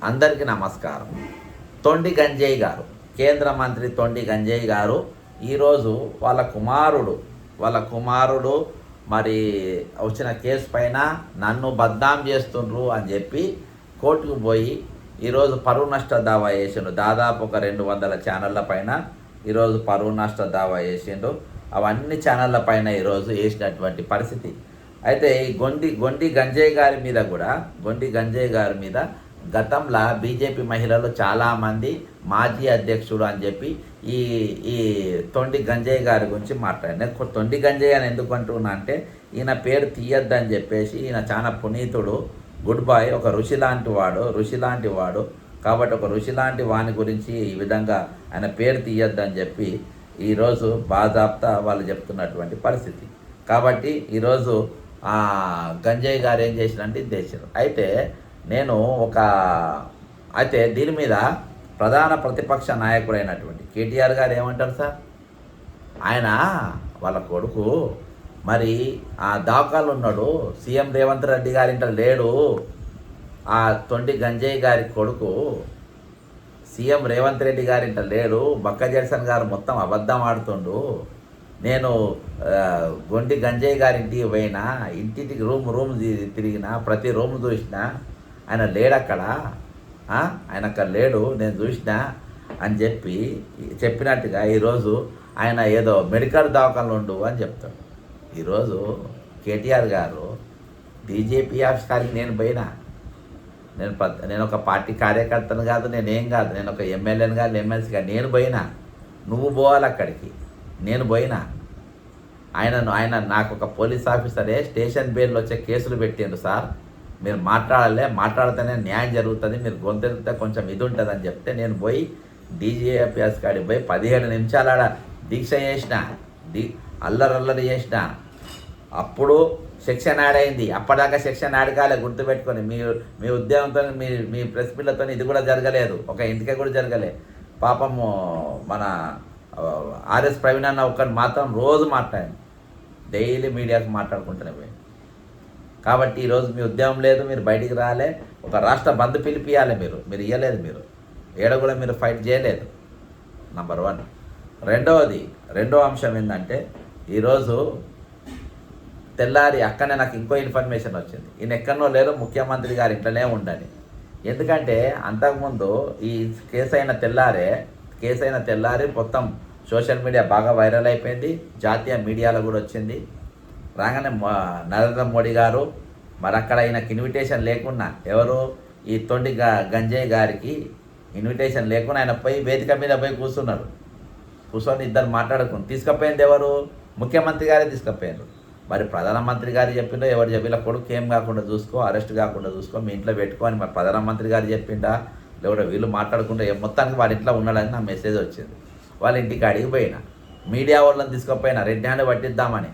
అందరికీ నమస్కారం. తొండి గంజయ్య గారు, కేంద్ర మంత్రి తొండి గంజయ్య గారు ఈరోజు వాళ్ళ కుమారుడు మరి వచ్చిన కేసు పైన నన్ను బద్నాం చేస్తుండ్రు అని చెప్పి కోర్టుకు పోయి ఈరోజు పరువు నష్ట దావా వేసిండు. దాదాపు ఒక 200 ఛానళ్ళ పైన ఈరోజు పరువు నష్ట దావా వేసిండు. అవన్నీ ఛానళ్ళ పైన ఈరోజు వేసినటువంటి పరిస్థితి. అయితే ఈ గొండి గంజయ్య గారి మీద గతంలో బీజేపీ మహిళలు చాలామంది మాజీ అధ్యక్షుడు అని చెప్పి ఈ తొండి గంజయ్య గారి గురించి మాట్లాడాను. తొండి గంజయ్య అని ఎందుకు అంటున్నా అంటే ఈయన పేరు తీయద్దని చెప్పేసి, ఈయన చాలా పునీతుడు, గుడ్ బాయ్, ఒక ఋషి లాంటి వాడు కాబట్టి ఒక ఋషి లాంటి వాని గురించి ఈ విధంగా ఆయన పేరు తీయద్దని చెప్పి ఈరోజు బాజాప్తా వాళ్ళు చెప్తున్నటువంటి పరిస్థితి. కాబట్టి ఈరోజు గంజయ్య గారు ఏం చేసినంటే ఇది చేశారు. అయితే దీని మీద ప్రధాన ప్రతిపక్ష నాయకుడైనటువంటి కేటీఆర్ గారు ఏమంటారు సార్? ఆయన వాళ్ళ కొడుకు మరి ఆ దాఖలు ఉన్నాడు, సీఎం రేవంత్ రెడ్డి గారింట లేడు. ఆ తొండి గంజయ్య గారి కొడుకు సీఎం రేవంత్ రెడ్డి గారింట లేడు. బక్క జర్సన్ గారు మొత్తం అబద్ధం ఆడుతుండు. నేను గొండి గంజయ్య గారి ఇంటికి పోయినా, ఇంటింటికి రూమ్ తిరిగినా, ప్రతి రూమ్ చూసినా, ఆయన లేడక్కడ, ఆయన అక్కడ లేడు, నేను చూసినా అని చెప్పినట్టుగా ఈరోజు ఆయన ఏదో మెడికల్ దవాఖానలో ఉండు అని చెప్తాడు. ఈరోజు కేటీఆర్ గారు బీజేపీ ఆఫీస్ కాడికి నేను పోయినా, నేను ఒక పార్టీ కార్యకర్తను కాదు, నేనేం కాదు, నేను ఒక ఎమ్మెల్యేని కాదు, ఎమ్మెల్సీ కాదు, నేను పోయినా. నువ్వు పోవాలి అక్కడికి, నేను పోయినా. ఆయన నాకు ఒక పోలీస్ ఆఫీసరే స్టేషన్ బెయిల్ వచ్చే కేసులు పెట్టిండు. సార్ మీరు మాట్లాడితేనే న్యాయం జరుగుతుంది, మీరు గొంతెలితే కొంచెం ఇది ఉంటుంది అని చెప్తే నేను పోయి డీజీపీఎస్ కాడికి పోయి 17 నిమిషాలు ఆడ దీక్ష చేసిన, అల్లరి చేసిన. అప్పుడు సెక్షన్ యాడ్ అయింది. అప్పటిదాకా సెక్షన్ యాడ్ కాలే, గుర్తుపెట్టుకొని. మీ ఉద్యమంతో మీ ప్రెస్ పిల్లతో ఇది కూడా జరగలేదు, ఒక ఇంటికి కూడా జరగలే. పాపము మన ఆర్ఎస్ ప్రవీణ్ అన్న ఒక్కరు మాత్రం రోజు మాట్లాడింది, డైలీ మీడియాకు మాట్లాడుకుంటూనే పోయింది. కాబట్టి ఈరోజు మీ ఉద్యమం లేదు, మీరు బయటికి రాలే. ఒక రాష్ట్ర బంద్ పిలిపియాలి, మీరు ఇవ్వలేదు. మీరు కూడా మీరు ఫైట్ చేయలేదు. నంబర్ 1. రెండో అంశం ఏంటంటే ఈరోజు తెల్లారి అక్కడనే నాకు ఇంకో ఇన్ఫర్మేషన్ వచ్చింది. ఈయన ఎక్కడనో లేరు, ముఖ్యమంత్రి గారి ఇంట్లోనే ఉండని. ఎందుకంటే అంతకుముందు ఈ కేసు అయిన తెల్లారి మొత్తం సోషల్ మీడియా బాగా వైరల్ అయిపోయింది, జాతీయ మీడియాలో కూడా వచ్చింది. రాగానే నరేంద్ర మోడీ గారు మరి అక్కడ ఆయనకి ఇన్విటేషన్ లేకున్నా, ఎవరు ఈ తొండి గంజయ్య గారికి ఇన్విటేషన్ లేకుండా ఆయన పోయి వేదిక మీద పోయి కూర్చొని ఇద్దరు మాట్లాడుకుని తీసుకుపోయింది ఎవరు? ముఖ్యమంత్రి గారే తీసుకుపోయారు. మరి ప్రధానమంత్రి గారు చెప్పిండో ఎవరు చెప్పిన కొడుకు ఏం కాకుండా చూసుకో, అరెస్ట్ కాకుండా చూసుకో, మీ ఇంట్లో పెట్టుకొని మరి ప్రధానమంత్రి గారు చెప్పిండా లేకపోతే వీళ్ళు మాట్లాడుకుంటే మొత్తానికి వాళ్ళ ఇంట్లో ఉన్నాడని నా మెసేజ్ వచ్చింది. వాళ్ళ ఇంటికి అడిగి పోయినా, మీడియా వాళ్ళని తీసుకుపోయినా రెడ్ హ్యాండ్ పట్టిద్దామని.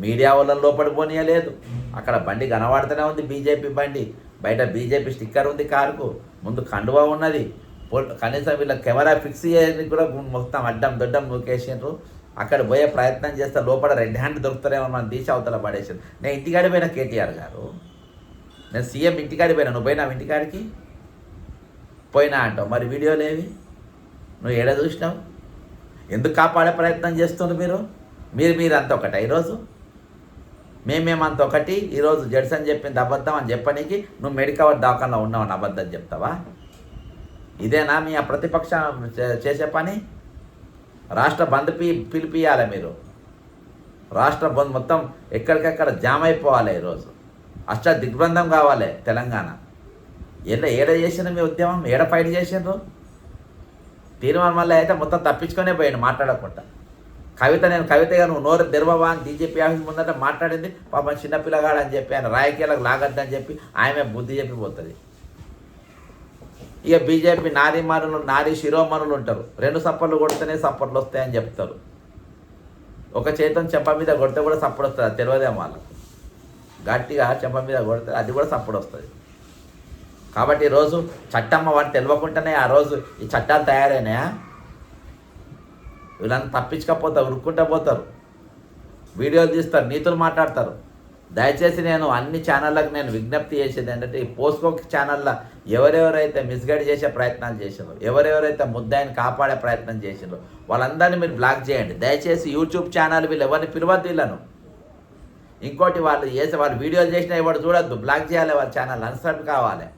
మీడియా వాళ్ళని లోపలి పోనీయలేదు. అక్కడ బండి కనబడుతూనే ఉంది, బీజేపీ బండి, బయట బీజేపీ స్టిక్కర్ ఉంది, కారుకు ముందు కండువా ఉన్నది. కనీసం వీళ్ళ కెమెరా ఫిక్స్ చేయడానికి కూడా మొత్తం అడ్డం నూకేసిండ్రు. అక్కడ పోయే ప్రయత్నం చేస్తే లోపల రెడ్ హ్యాండ్ దొరుకుతారేమో మనం తీసి అవతల పడేసారు. నేను ఇంటికాడి పోయినా కేటీఆర్ గారు, నేను సీఎం ఇంటికాడి పోయినా, నువ్వు పోయినావు ఇంటికాడికి? పోయినా అంటావు. మరి వీడియోలు ఏవి? నువ్వు ఏడ చూసినావు? ఎందుకు కాపాడే ప్రయత్నం చేస్తున్నారు మీరు అంత ఒకటి. ఈరోజు మేమేమంత ఒకటి. ఈరోజు జడ్సన్ చెప్పింది అబద్ధం అని చెప్పనీకి నువ్వు మెడికల్ దవాఖానలో ఉన్నావని అబద్ధం చెప్తావా? ఇదేనా మీ ప్రతిపక్షం చేసే పని? రాష్ట్ర బంద్ పిలిపియాలి మీరు. రాష్ట్ర బంద్ మొత్తం ఎక్కడికెక్కడ జామ్ అయిపోవాలి. ఈరోజు దిగ్బంధం కావాలి తెలంగాణ. ఏడ చేసిన మీ ఉద్యమం, ఏడ ఫైట్ చేసిండ్రు? తీర్మానం వల్ల అయితే మొత్తం తప్పించుకొనే పోయాను మాట్లాడకుండా. నేను కవితగా నువ్వు నోరు తెరవవా అని బీజేపీ ఆఫీస్ ముందట మాట్లాడింది. పాపం చిన్నపిల్లగాడు అని చెప్పి ఆయన రాజకీయాలకు లాగద్దని చెప్పి ఆమె బుద్ధి చెప్పిపోతుంది. ఇక బీజేపీ నారీ శిరోమణులు ఉంటారు. 2 సప్పర్లు కొడితేనే సప్పర్లు వస్తాయని చెప్తారు. ఒక చేతం చెంప మీద కొడితే కూడా సప్పుడు వస్తుంది, అది తెలియదేమో వాళ్ళకు. గట్టిగా చెంప మీద కొడితే అది కూడా సప్పుడు వస్తుంది. కాబట్టి ఈరోజు చట్టమ్మ వాటి తెలియకుండానే ఆ రోజు ఈ చట్టాలు తయారైనాయా? వీళ్ళంతా తప్పించకపోతారు, ఉరుక్కుంటూ పోతారు, వీడియోలు తీస్తారు, నీతులు మాట్లాడతారు. దయచేసి నేను అన్ని ఛానళ్ళకు నేను విజ్ఞప్తి చేసేది ఏంటంటే ఈ పోస్కో ఛానళ్ళ ఎవరెవరైతే మిస్గైడ్ చేసే ప్రయత్నాలు చేసిండ్రో, ఎవరెవరైతే ముద్దాయిని కాపాడే ప్రయత్నం చేసిండ్రో వాళ్ళందరినీ మీరు బ్లాక్ చేయండి. దయచేసి యూట్యూబ్ ఛానల్ వీళ్ళు ఎవరిని పిలవద్దు వీళ్ళను. ఇంకోటి వాళ్ళు చేసే వాళ్ళు వీడియోలు చేసినా ఎవరు చూడొద్దు, బ్లాక్ చేయాలి వాళ్ళ ఛానల్, అన్సబ్ కావాలి.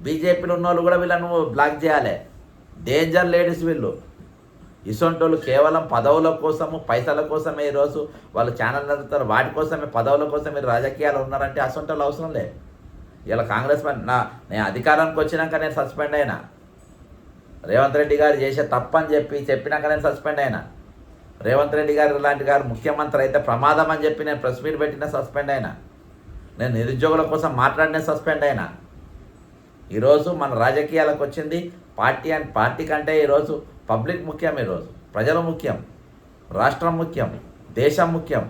బీజేపీలో ఉన్న వాళ్ళు కూడా వీళ్ళను బ్లాక్ చేయాలి. డేంజర్ లేడీస్ వీళ్ళు. ఇసొంటోళ్ళు కేవలం పదవుల కోసము పైసల కోసమే ఈరోజు వాళ్ళు ఛానల్ నడుపుతారు. వాటి కోసమే పదవుల కోసం మీరు రాజకీయాలు ఉన్నారంటే అసొంటోళ్ళు అవసరం లేదు. ఇలా కాంగ్రెస్ నేను అధికారానికి వచ్చినాక నేను సస్పెండ్ అయినా. రేవంత్ రెడ్డి గారు చేసే తప్పని చెప్పినాక నేను సస్పెండ్ అయినా. రేవంత్ రెడ్డి గారు లాంటి గారు ముఖ్యమంత్రి అయితే ప్రమాదం అని చెప్పి నేను ప్రెస్ మీట్ పెట్టిన సస్పెండ్ అయినా. నేను నిరుద్యోగుల కోసం మాట్లాడిన సస్పెండ్ అయినా. ఈరోజు మన రాజకీయాలకు వచ్చింది పార్టీ కంటే ఈరోజు పబ్లిక్ ముఖ్యం. ఈరోజు ప్రజలు ముఖ్యం, రాష్ట్రం ముఖ్యం, దేశం ముఖ్యం.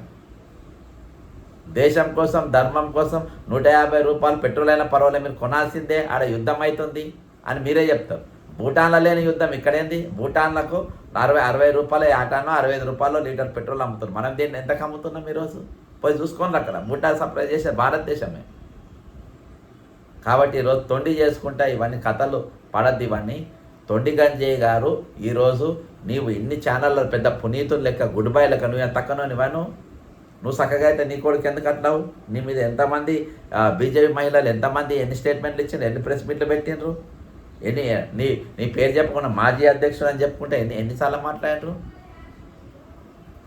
దేశం కోసం ధర్మం కోసం 150 రూపాయలు పెట్రోల్ అయినా పర్వాలేదు మీరు కొనాల్సిందే, ఆడ యుద్ధం అవుతుంది అని మీరే చెప్తారు. భూటాన్లో లేని యుద్ధం ఇక్కడేంది? భూటాన్లకు 60 రూపాయలు ఆటానో 65 రూపాయలు లీటర్ పెట్రోల్ అమ్ముతున్నారు. మనం దీన్ని ఎంతకు అమ్ముతున్నాం ఈరోజు? పోయి చూసుకోండి. అక్కడ భూటాన్ సప్లై చేసే భారతదేశమే. కాబట్టి ఈరోజు తొండి చేసుకుంటా ఇవన్నీ కథలు పడద్దు. ఇవన్నీ తొండి గంజయ్య గారు ఈరోజు నీవు ఇన్ని ఛానల్లో పెద్ద పునీతులు లెక్క గుడ్ బై లెక్క నువ్వు ఎంత తక్కనో నువ్వు చక్కగా అయితే నీ కొడుకు ఎందుకు అట్లావు? నీ మీద ఎంతమంది బీజేపీ మహిళలు ఎంతమంది ఎన్ని స్టేట్మెంట్లు ఇచ్చిండ్రు, ఎన్ని ప్రెస్ మీట్లు పెట్టిండ్రు, నీ పేరు చెప్పకుండా మాజీ అధ్యక్షుడు అని చెప్పుకుంటే ఎన్నిసార్లు మాట్లాడారు?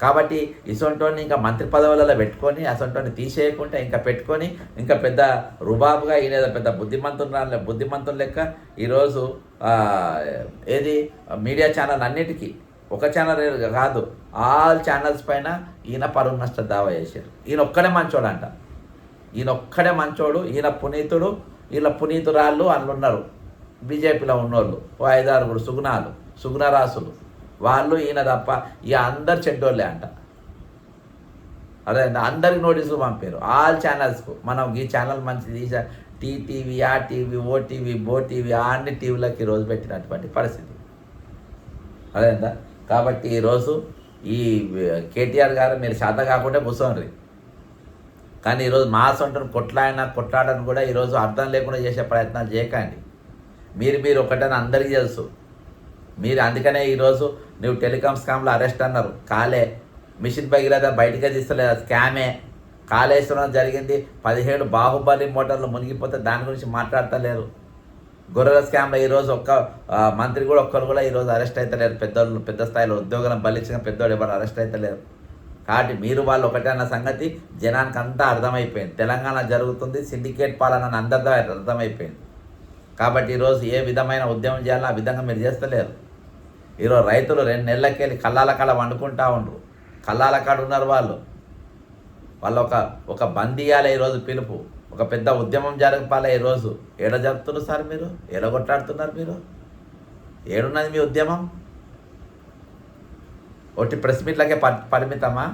కాబట్టి ఇసొంటోని ఇంకా మంత్రి పదవులలో పెట్టుకొని అసొంటోని తీసేయకుండా ఇంకా పెట్టుకొని ఇంకా పెద్ద రుబాబుగా ఈయన పెద్ద బుద్ధిమంతులు లెక్క ఈరోజు ఏది మీడియా ఛానల్ అన్నిటికీ, ఒక ఛానల్ కాదు ఆల్ ఛానల్స్ పైన ఈయన పరువు నష్ట దావా చేశారు. ఈయన ఒక్కడే మంచోడు అంట. ఈయన ఒక్కడే మంచోడు, ఈయన పునీతుడు, వీళ్ళ పునీతురాళ్ళు అందులో ఉన్నారు. బీజేపీలో ఉన్నోళ్ళు 5-6 సుగుణరాసులు వాళ్ళు, ఈయన తప్ప ఇక అందరు చెడ్డోళ్ళే అంట. అదే అందరికి నోటీసులు పంపారు ఆల్ ఛానల్స్కు. మనం ఈ ఛానల్ మంచిది, టీటీవీ, ఆ టీవీ, ఓటీవీ, బోటీవీ అన్ని టీవీలకు ఈరోజు పెట్టినటువంటి పరిస్థితి అదేందా. కాబట్టి ఈరోజు ఈ కేటీఆర్ గారు మీరు శాత కాకుండా కూర్చోండి. కానీ ఈరోజు మా సొంటను కొట్లాడని కూడా ఈరోజు అర్థం లేకుండా చేసే ప్రయత్నాలు చేయకండి. మీరు ఒకటని అందరికీ తెలుసు. మీరు అందుకనే ఈరోజు నువ్వు టెలికాం స్కామ్లో అరెస్ట్ అన్నారు, కాలే. మిషన్ భగీరథ బయటకే తీస్తలేదు, స్కామే. కాళేశ్వరం జరిగింది, 17 బాహుబలి మోటార్లు మునిగిపోతే దాని గురించి మాట్లాడతలేరు. గొర్రెల స్కామ్లో ఈరోజు ఒక్క మంత్రి కూడా ఒక్కరు కూడా ఈరోజు అరెస్ట్ అవుతలేరు. పెద్ద స్థాయిలో ఉద్యోగాలను బలిచ్చిన పెద్దోడు ఎవరు అరెస్ట్ అవుతలేరు. కాబట్టి మీరు వాళ్ళు ఒకటే అన్న సంగతి జనానికి అంతా అర్థమైపోయింది. తెలంగాణ జరుగుతుంది సిండికేట్ పాలన అని అందరితో అర్థమైపోయింది. కాబట్టి ఈరోజు ఏ విధమైన ఉద్యమం చేయాలో ఆ విధంగా మీరు చేస్తలేరు. ఈరోజు రైతులు 2 నెలలకెళ్ళి కళ్ళాల కాడ వండుకుంటా ఉండరు. కళ్ళాల కాడ ఉన్నారు వాళ్ళు ఒక బంద్ ఇవ్వాలి ఈరోజు పిలుపు. ఒక పెద్ద ఉద్యమం జరపాలి ఈరోజు. ఏడ జరుపుతున్నారు సార్ మీరు? ఏడ కొట్లాడుతున్నారు మీరు? ఏడున్నది మీ ఉద్యమం? ఒకటి ప్రెస్ మీట్లకే పరిమితమా?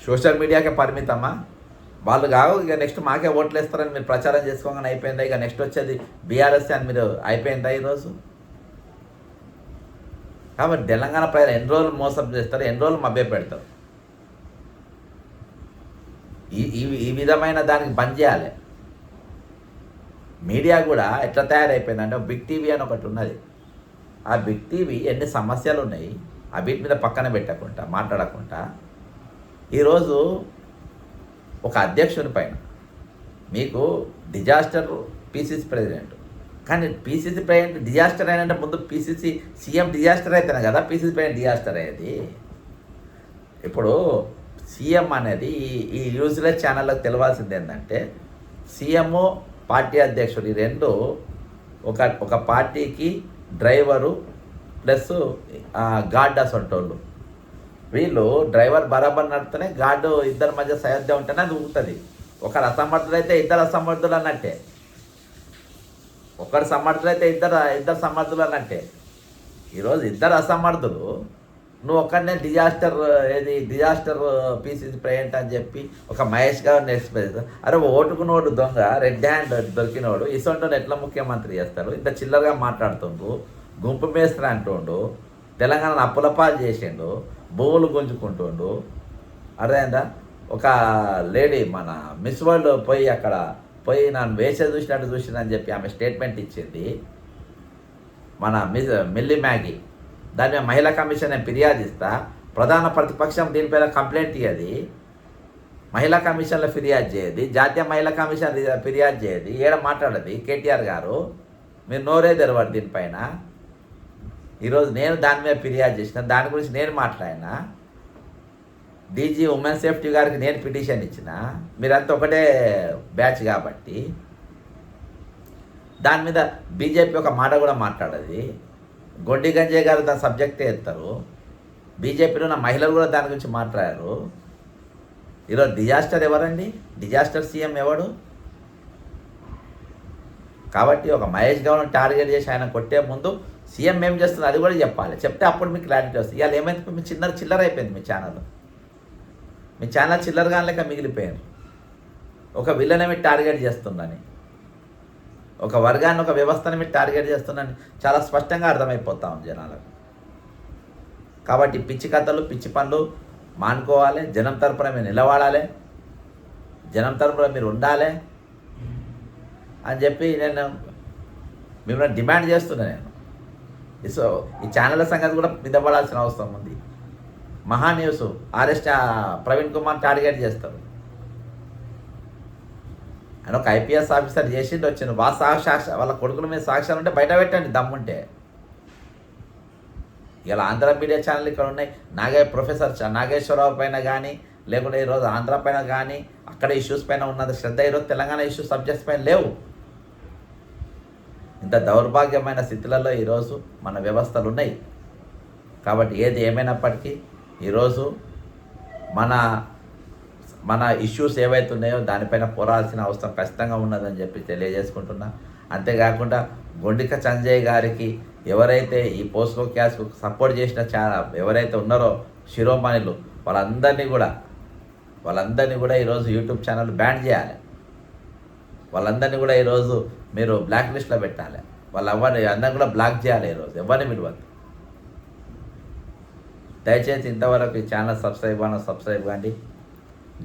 సోషల్ మీడియాకే పరిమితమా? వాళ్ళు కావు ఇక నెక్స్ట్ మాకే ఓట్లు వేస్తారని మీరు ప్రచారం చేసుకోగానే అయిపోయిందా? ఇక నెక్స్ట్ వచ్చేది బీఆర్ఎస్ అని మీరు అయిపోయిందా ఈరోజు? కాబట్టి తెలంగాణ ప్రజలు ఎన్ని రోజులు మోసం చేస్తారు, ఎన్ని రోజులు మభ్య పెడతారు. ఈ విధమైన దానికి బంద్ చేయాలి. మీడియా కూడా ఎట్లా తయారైపోయిందంటే బిగ్ టీవీ అని ఒకటి ఉన్నది. ఆ బిగ్ టీవీ ఎన్ని సమస్యలు ఉన్నాయి ఆ వీటి మీద పక్కన పెట్టకుండా మాట్లాడకుండా ఈరోజు ఒక అధ్యక్షుని పైన మీకు డిజాస్టర్ పీసీసీ ప్రెసిడెంట్, కానీ పీసీసీ ప్రెసిడెంట్ డిజాస్టర్ అయినంటే ముందు పీసీసీ సీఎం డిజాస్టర్ అయితేనే కదా పీసీసీ ప్రెసిడెంట్ డిజాస్టర్ అయ్యేది. ఇప్పుడు సీఎం అనేది ఈ యూజ్లెస్ ఛానళ్ళకు తెలవాల్సింది ఏంటంటే సీఎం పార్టీ అధ్యక్షుడు ఈ రెండు ఒక పార్టీకి డ్రైవరు ప్లస్ గార్డ్ అసంటోళ్ళు. వీళ్ళు డ్రైవర్ బరాబర్ నడితేనే గార్డు ఇద్దరి మధ్య సయోధ్య ఉంటేనే అది ఊగుతుంది. ఒకరు అసమర్థులైతే ఇద్దరు అసమర్థులు అన్నట్టే, ఒకరు సమర్థులైతే ఇద్దరు సమర్థులు అన్నట్టే. ఈరోజు ఇద్దరు అసమర్థులు, నువ్వు ఒక్కడనే డిజాస్టర్ పీసీసీ ప్రెసిడెంట్ అని చెప్పి ఒక మహేష్ గారు నేర్చిపోయింది. అరే ఓటుకున్నోడు దొంగ, రెడ్ హ్యాండ్ దొరికినోడు ఇసొంటోని ఎట్లా ముఖ్యమంత్రి చేస్తారు? ఇంత చిల్లరగా మాట్లాడుతుండ్రు, గుంపు మేస్త్రి అంటుండు, తెలంగాణను అప్పులపాలు చేసిండు, భూములు గుంజుకుంటుండు. అర్థమైందా? ఒక లేడీ మన మిస్ వరల్డ్ పోయి అక్కడ పోయి నన్ను వేసే చూసినట్టు చూసిందని చెప్పి ఆమె స్టేట్మెంట్ ఇచ్చింది. మన మిల్లి మ్యాగీ దాని మీద మహిళా కమిషన్ నేను ఫిర్యాదు ఇస్తా, ప్రధాన ప్రతిపక్షం దీనిపైన కంప్లైంట్ ఇయ్యది, మహిళా కమిషన్లో ఫిర్యాదు చేయది, జాతీయ మహిళా కమిషన్ ఫిర్యాదు చేయది, ఏడ మాట్లాడది కేటీఆర్ గారు. మీరు నోరే తెరవరు దీనిపైన. ఈరోజు నేను దాని మీద ఫిర్యాదు చేసిన, దాని గురించి నేను మాట్లాడినా, డీజీ ఉమెన్ సేఫ్టీ గారికి నేను పిటిషన్ ఇచ్చిన, మీరంతా ఒకటే బ్యాచ్ కాబట్టి దాని మీద బీజేపీ ఒక మాట కూడా మాట్లాడది. గొండి గంజయ్య గారు దాని సబ్జెక్టే ఎత్తారు, బీజేపీలో ఉన్న మహిళలు కూడా దాని గురించి మాట్లాడారు. ఈరోజు డిజాస్టర్ ఎవరండి? డిజాస్టర్ సీఎం ఎవడు? కాబట్టి ఒక మహేష్ గౌడ్ని టార్గెట్ చేసి ఆయన కొట్టే ముందు సీఎం ఏం చేస్తుంది అది కూడా చెప్పాలి. చెప్తే అప్పుడు మీకు క్లారిటీ వస్తుంది. ఇవాళ ఏమైంది, మీ చిల్లర అయిపోయింది మీ ఛానల్. మీ ఛానల్ చిల్లరగా లేక మిగిలిపోయారు. ఒక విలన్ మీరు టార్గెట్ చేస్తుందని, ఒక వర్గాన్ని ఒక వ్యవస్థని మీరు టార్గెట్ చేస్తుందని చాలా స్పష్టంగా అర్థమైపోతా ఉంది జనాలకు. కాబట్టి పిచ్చి కథలు పిచ్చి పనులు మానుకోవాలి. జనం తరపున మీరు నిలబడాలి, జనం తరపున మీరు ఉండాలి అని చెప్పి నేను మిమ్మల్ని డిమాండ్ చేస్తున్నాను. సో ఈ ఛానళ్ళ సంగతి కూడా మిదపడాల్సిన అవసరం ఉంది. మహా news RS Praveen Kumar target చేస్తారు. ఆయన ఒక ఐపీఎస్ ఆఫీసర్ చేసిండు వచ్చిండు. వాళ్ళ కొడుకుల మీద సాక్ష్యాలు ఉంటే బయట పెట్టండి దమ్ముంటే. ఇలా ఆంధ్ర మీడియా ఛానల్ ఇక్కడ ఉన్నాయి. ప్రొఫెసర్ నాగేశ్వరరావు పైన కానీ లేకుంటే ఈరోజు ఆంధ్ర పైన కానీ అక్కడ ఇష్యూస్ పైన ఉన్నది శ్రద్ధ. ఈరోజు తెలంగాణ ఇష్యూ సబ్జెక్ట్స్ పైన లేవు. ఇంత దౌర్భాగ్యమైన స్థితులలో ఈరోజు మన వ్యవస్థలు ఉన్నాయి. కాబట్టి ఏది ఏమైనప్పటికీ ఈరోజు మన ఇష్యూస్ ఏవైతే ఉన్నాయో దానిపైన పోరాడాల్సిన అవసరం ఖచ్చితంగా ఉన్నదని చెప్పి తెలియజేసుకుంటున్నా. అంతేకాకుండా గొండిక సంజయ్ గారికి ఎవరైతే ఈ పోస్కో క్యాస్కు సపోర్ట్ చేసిన ఎవరైతే ఉన్నారో శిరోమణులు వాళ్ళందరినీ కూడా ఈరోజు యూట్యూబ్ ఛానల్ బ్యాన్ చేయాలి. వాళ్ళందరినీ కూడా ఈరోజు మీరు బ్లాక్ లిస్ట్లో పెట్టాలి. అందరినీ కూడా బ్లాక్ చేయాలి. ఈరోజు ఎవరిని విడవద్దు. దయచేసి ఇంతవరకు ఈ ఛానల్ సబ్స్క్రైబ్ కాండి.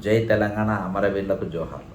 జై తెలంగాణ, అమరవీరులకు జోహార్.